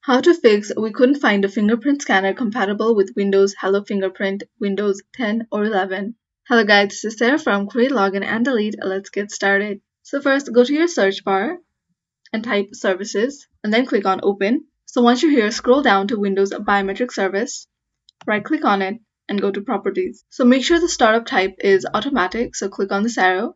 How to fix we couldn't find a fingerprint scanner compatible with Windows Hello Fingerprint, Windows 10 or 11. Hello guys, this is Sarah from Create, Login and Delete. Let's get started. So first, go to your search bar and type Services and then click on Open. So once you're here, scroll down to Windows Biometric Service, right click on it and go to Properties. So make sure the startup type is automatic, so click on this arrow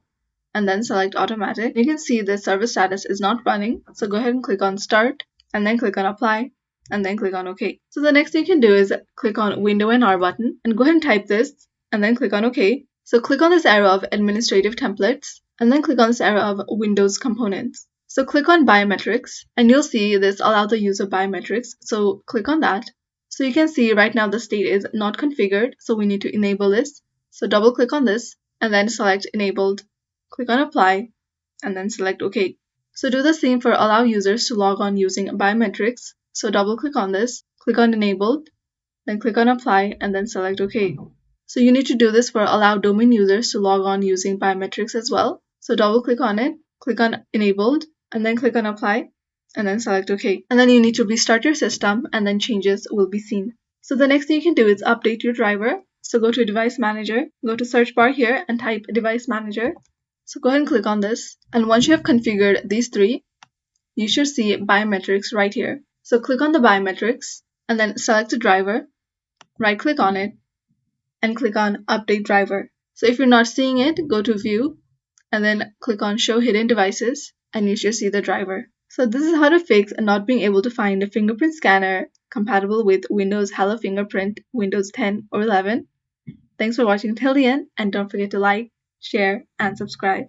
and then select Automatic. You can see the service status is not running, so go ahead and click on Start and then click on Apply and then click on OK. So the next thing you can do is click on Window and R button and go ahead and type this and then click on OK. So click on this arrow of Administrative Templates and then click on this arrow of Windows Components. So click on Biometrics and you'll see this Allow the use of biometrics. So click on that. So you can see right now the state is not configured, so we need to enable this. So double click on this and then select Enabled. Click on Apply and then select OK. So do the same for allow users to log on using biometrics. So double click on this, click on Enabled, then click on Apply and then select OK. So you need to do this for allow domain users to log on using biometrics as well. So double click on it, click on Enabled and then click on Apply and then select OK. And then you need to restart your system and then changes will be seen. So the next thing you can do is update your driver. So go to Device Manager, go to search bar here and type Device Manager. So go ahead and click on this, and once you have configured these three, you should see biometrics right here. So click on the biometrics and then select the driver, right click on it and click on Update Driver. So if you're not seeing it, go to View and then click on Show Hidden Devices and you should see the driver. So this is how to fix not being able to find a fingerprint scanner compatible with Windows Hello Fingerprint, Windows 10 or 11. Thanks for watching till the end and don't forget to like, share, and subscribe.